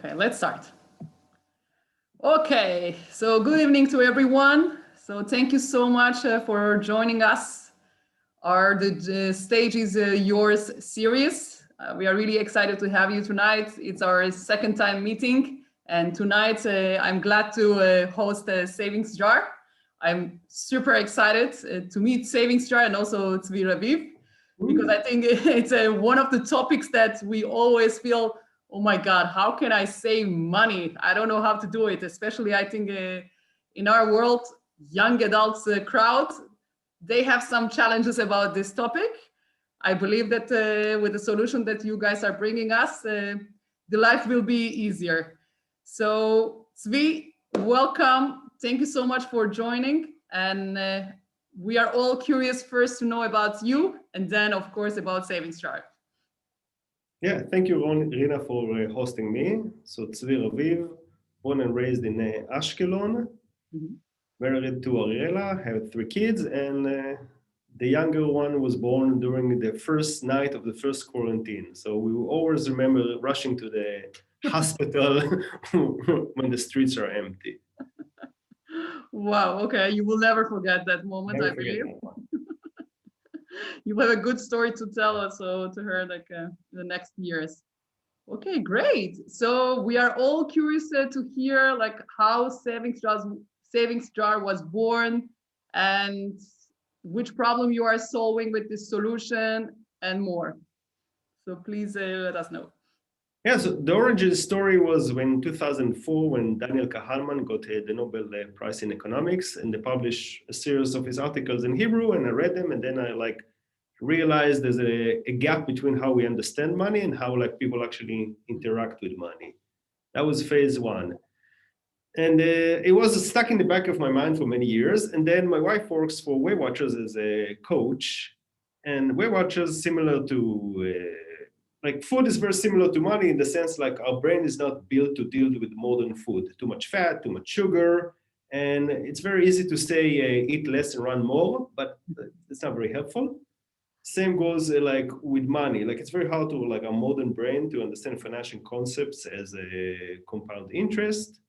Okay, let's start. Okay, so good evening to everyone. So thank you so much for joining us. The stage is yours series. We are really excited to have you tonight. It's our second time meeting. And tonight I'm glad to host Savings Jar. I'm super excited to meet Savings Jar and also Tzvi Raviv, because I think it's one of the topics that we always feel, oh my God, how can I save money? I don't know how to do it, especially I think in our world, young adults crowd, they have some challenges about this topic. I believe that with the solution that you guys are bringing us, the life will be easier. So Tzvi, welcome. Thank you so much for joining. And we are all curious first to know about you, and then of course about Savings Jar. Yeah, thank you, Rina, for hosting me. So Tzvi Raviv, born and raised in Ashkelon, married to Ariela, have 3 kids, and the younger one was born during the first night of the first quarantine. So we always remember rushing to the hospital when the streets are empty. Wow, okay, you will never forget that moment, Never I forget believe. that one. You have a good story to tell also to her like the next years. Okay, great. So we are all curious to hear like how Savings Jar was born and which problem you are solving with this solution and more. So please let us know. Yeah, so the origin story was when 2004, when Daniel Kahneman got the Nobel Prize in Economics, and they published a series of his articles in Hebrew, and I read them, and then I realized there's a gap between how we understand money and how people actually interact with money. That was phase 1. And it was stuck in the back of my mind for many years. And then my wife works for Weight Watchers as a coach. And Weight Watchers, similar to food is very similar to money in the sense our brain is not built to deal with modern food. Too much fat, too much sugar. And it's very easy to say eat less and run more, but it's not very helpful. Same goes with money. It's very hard to a modern brain to understand financial concepts as a compound interest.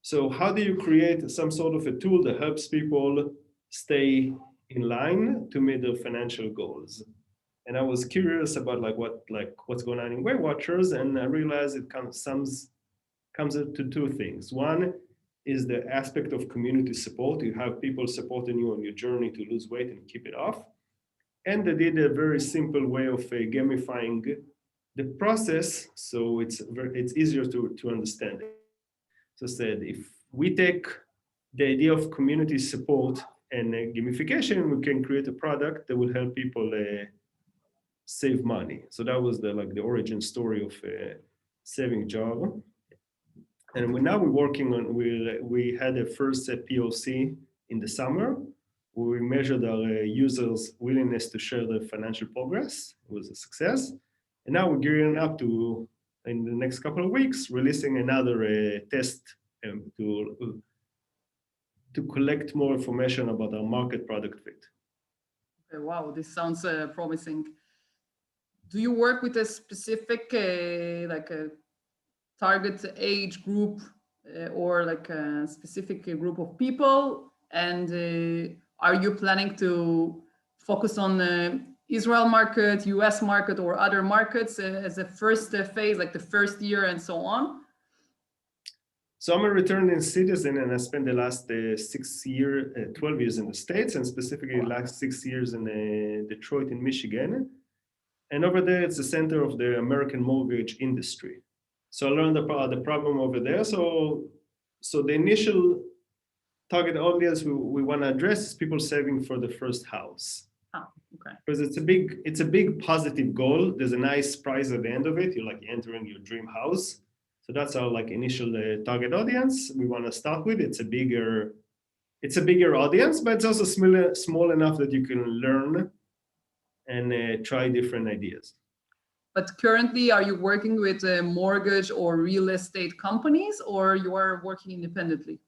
So how do you create some sort of a tool that helps people stay in line to meet their financial goals? And I was curious about what's going on in Weight Watchers, and I realized it comes to 2 things. One is the aspect of community support. You have people supporting you on your journey to lose weight and keep it off. And they did a very simple way of gamifying the process, so it's easier to understand. So I said, if we take the idea of community support and gamification, we can create a product that will help people save money. So that was the origin story of Saving Jar. And now we're working on, we had a first POC in the summer. We measured our users' willingness to share their financial progress. It was a success. And now we're gearing up to, in the next couple of weeks, releasing another test to collect more information about our market product fit. Okay, wow, this sounds promising. Do you work with a specific a target age group or a specific group of people? And are you planning to focus on the Israel market, US market, or other markets as a first phase, like the first year and so on? So I'm a returning citizen, and I spent the last 12 years in the States, and specifically the last 6 years in Detroit in Michigan. And over there, it's the center of the American mortgage industry. So I learned about the problem over there. So the initial target audience we want to address is people saving for the first house. Oh, okay. Because it's a big positive goal. There's a nice prize at the end of it. You're entering your dream house. So that's our initial target audience we want to start with. It's a bigger audience, but it's also small enough that you can learn and try different ideas. But currently, are you working with mortgage or real estate companies, or you are working independently?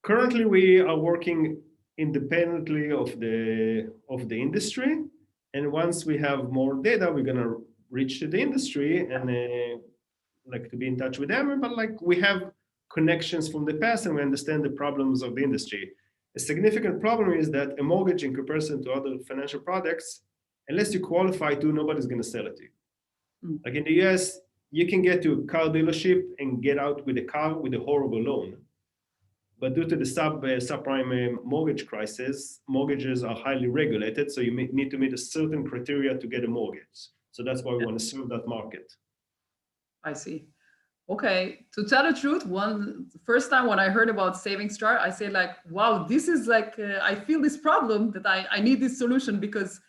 Currently, we are working independently of the industry, and once we have more data, we're gonna reach to the industry and like to be in touch with them, but like we have connections from the past and we understand the problems of the industry. A significant problem is that a mortgage in comparison to other financial products, unless you qualify to, nobody's going to sell it to you. Like in the US, you can get to a car dealership and get out with a car with a horrible loan. But due to the subprime mortgage crisis, mortgages are highly regulated, so you need to meet a certain criteria to get a mortgage. So that's why we want to serve that market. I see. Okay, to tell the truth, first time when I heard about Saving Start, I said like, wow, this is like, I feel this problem that I need this solution because,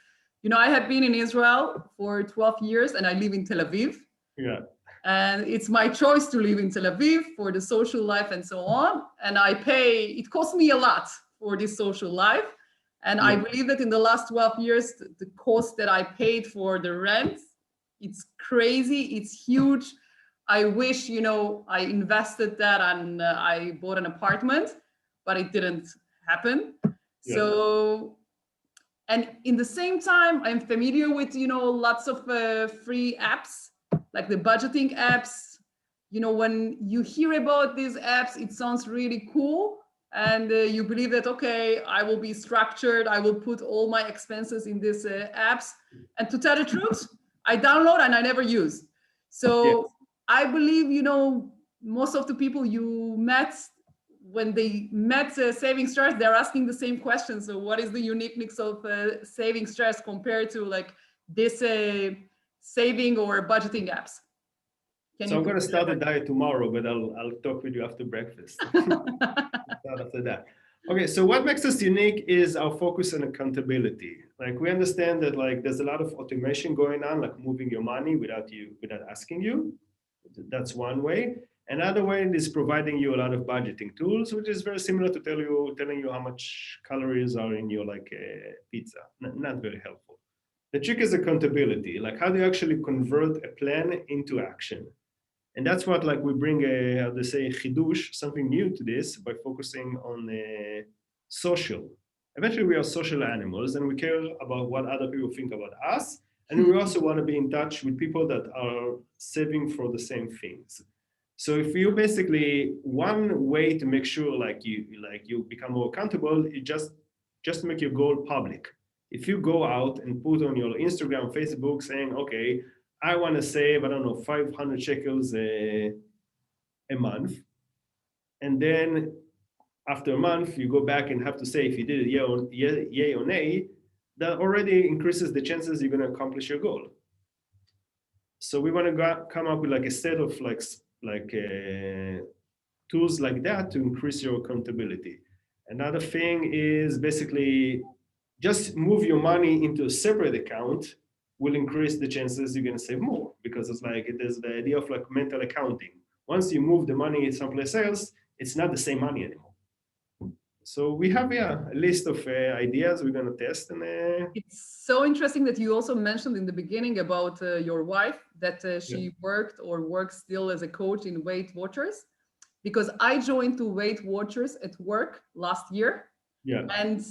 you know, I had been in Israel for 12 years and I live in Tel Aviv. Yeah. And it's my choice to live in Tel Aviv for the social life and so on. And it costs me a lot for this social life. And I believe that in the last 12 years, the cost that I paid for the rent, it's crazy, it's huge. I wish, you know, I invested that and I bought an apartment, but it didn't happen. Yeah. So, and in the same time, I'm familiar with, you know, lots of free apps, like the budgeting apps. You know, when you hear about these apps, it sounds really cool. And you believe that, okay, I will be structured. I will put all my expenses in these apps. And to tell the truth, I download and I never use. So yes. I believe, you know, most of the people you met, when they met Saving Stress, they're asking the same question. So what is the uniqueness of Saving Stress compared to like this saving or budgeting apps? So I'm going to start a diet tomorrow, but I'll talk with you after breakfast. Start after that. Okay, so what makes us unique is our focus on accountability. Like we understand that like there's a lot of automation going on, like moving your money without asking you. That's one way. Another way is providing you a lot of budgeting tools, which is very similar to telling you how much calories are in your like pizza. Not very helpful. The trick is accountability. Like how do you actually convert a plan into action? And that's what like we bring how they say chidush, something new to this by focusing on social. Eventually we are social animals and we care about what other people think about us. And we also want to be in touch with people that are saving for the same things. So if you basically, one way to make sure like you become more accountable, you just make your goal public. If you go out and put on your Instagram, Facebook saying, okay, I want to save, I don't know, 500 shekels a month. And then after a month, you go back and have to say if you did it yay or nay, that already increases the chances you're going to accomplish your goal. So we want to come up with like a set of tools like that to increase your accountability. Another thing is basically just move your money into a separate account will increase the chances you're going to save more, because it's like there's the idea of like mental accounting. Once you move the money someplace else, it's not the same money anymore. So we have a list of ideas we're going to test. And it's so interesting that you also mentioned in the beginning about your wife, that she worked or works still as a coach in Weight Watchers, because I joined to Weight Watchers at work last year. Yeah. And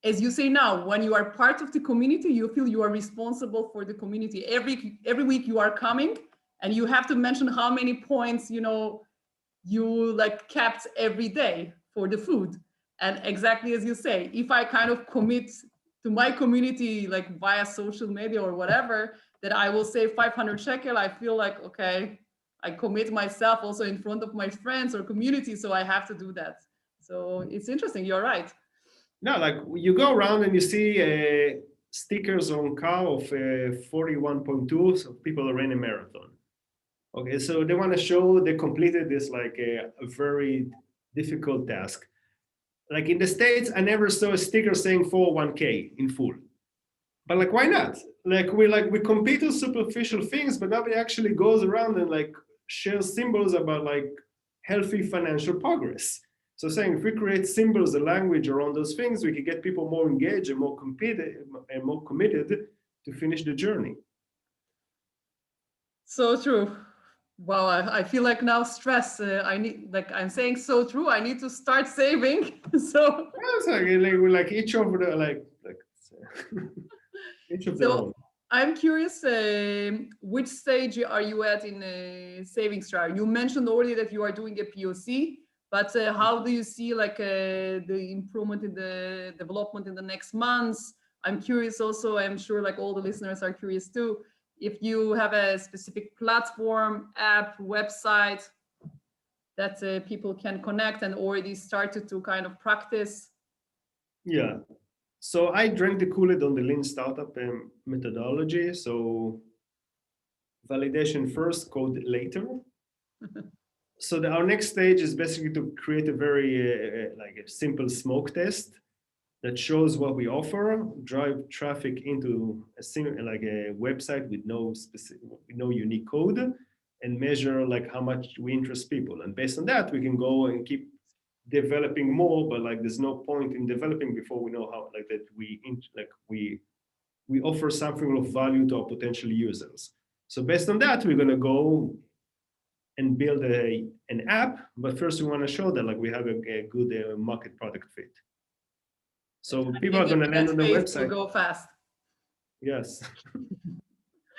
as you say now, when you are part of the community, you feel you are responsible for the community. Every week you are coming and you have to mention how many points, you know, you like kept every day for the food. And exactly as you say, if I kind of commit to my community, like via social media or whatever, that I will save 500 shekel, I feel like, okay, I commit myself also in front of my friends or community. So I have to do that. So it's interesting. You're right. No, like you go around and you see stickers on car of 41.2, so people ran a marathon. Okay, so they want to show they completed this like a very difficult task. Like in the States, I never saw a sticker saying 401k in full. But like, why not? Like we compete on superficial things, but nobody actually goes around and like shares symbols about like healthy financial progress. So saying if we create symbols and language around those things, we can get people more engaged and more committed to finish the journey. So true. Wow, I feel like now stress. I need, like I'm saying, so true. I need to start saving. So yeah, it's like each of the each of their own. I'm curious, which stage are you at in Savings Jar? You mentioned already that you are doing a POC, but how do you see like the improvement in the development in the next months? I'm curious also, I'm sure like all the listeners are curious too, if you have a specific platform, app, website that people can connect and already started to kind of practice. Yeah. So I drank the Kool-Aid on the lean startup methodology. So validation first, code later. So our next stage is basically to create a very like a simple smoke test that shows what we offer, drive traffic into like a website with no specific, no unique code, and measure like how much we interest people. And based on that, we can go and keep developing more. But like, there's no point in developing before we know how like that we offer something of value to our potential users. So based on that, we're gonna go and build an app. But first, we want to show that like we have a good market product fit. So people are going to land on the website. Will go fast. Yes.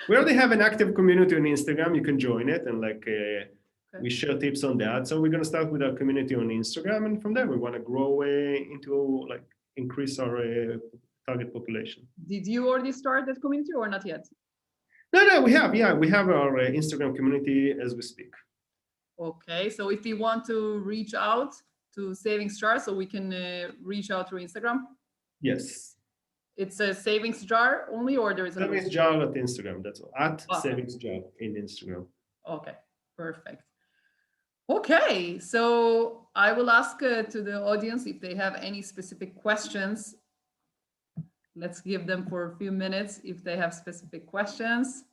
We already have an active community on Instagram. You can join it, and like we share tips on that. So we're going to start with our community on Instagram, and from there we want to grow into like increase our target population. Did you already start that community or not yet? No, we have. Yeah, we have our Instagram community as we speak. Okay, so if we want to reach out to Savings Jar, so we can reach out through Instagram? Yes. It's a Savings Jar only, or there is a Savings Jar at Instagram, that's all. At Savings Jar in Instagram. Okay, perfect. Okay, so I will ask to the audience if they have any specific questions. Let's give them for a few minutes if they have specific questions.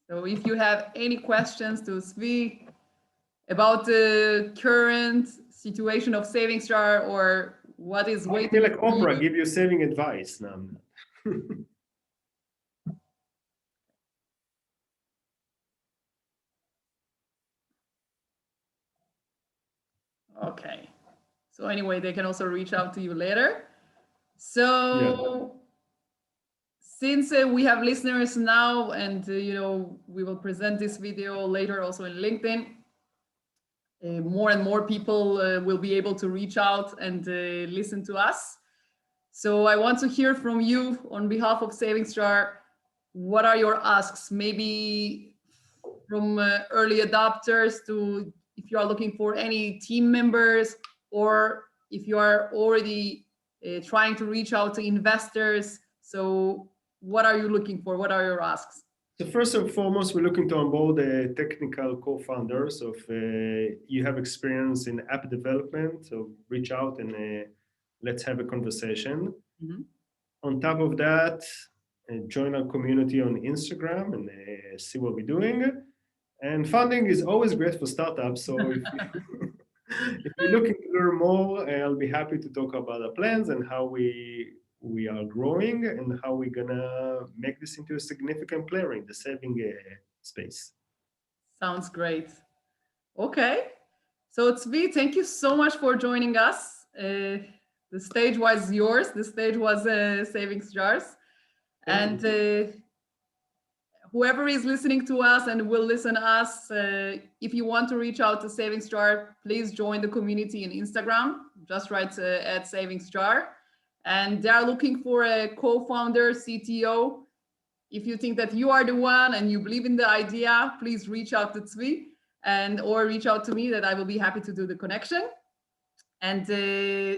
So if you have any questions to Tzvi about the current situation of Savings Jar or what is waiting. I feel like Oprah give you saving advice. No, I'm not. Okay. So anyway, they can also reach out to you later. So since we have listeners now, and you know, we will present this video later also in LinkedIn, more and more people will be able to reach out and listen to us. So I want to hear from you on behalf of Savings Jar. What are your asks? Maybe from early adopters to if you are looking for any team members, or if you are already trying to reach out to investors. So what are you looking for? What are your asks? So first and foremost, we're looking to onboard a technical co-founder. So if you have experience in app development, so reach out and let's have a conversation. Mm-hmm. On top of that, join our community on Instagram and see what we're doing. And funding is always great for startups. So if you're looking to learn more, I'll be happy to talk about our plans and how we are growing and how we're gonna make this into a significant player in the saving space. Sounds great. Okay. So Tzvi, thank you so much for joining us. The stage was yours. The stage was Savings Jars. And whoever is listening to us and will listen to us, if you want to reach out to Savings Jar, please join the community in Instagram. Just write at Savings Jar. And they are looking for a co-founder, CTO. If you think that you are the one and you believe in the idea, please reach out to Tzvi or reach out to me, that I will be happy to do the connection. And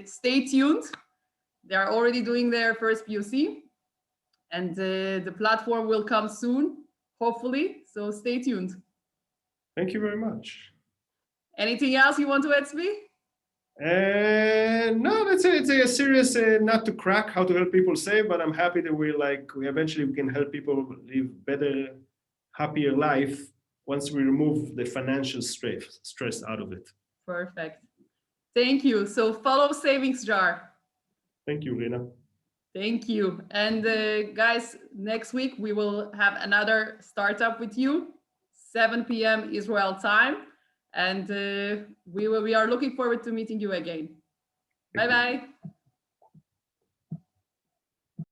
stay tuned. They are already doing their first POC, and the platform will come soon, hopefully. So stay tuned. Thank you very much. Anything else you want to add, Tzvi? No, it's a serious nut to crack, how to help people save, but I'm happy that we eventually can help people live better, happier life once we remove the financial stress out of it. Perfect. Thank you. So follow Savings Jar. Thank you, Rina. Thank you. And guys, next week we will have another startup with you, 7 p.m. Israel time. And we are looking forward to meeting you again. Bye-bye.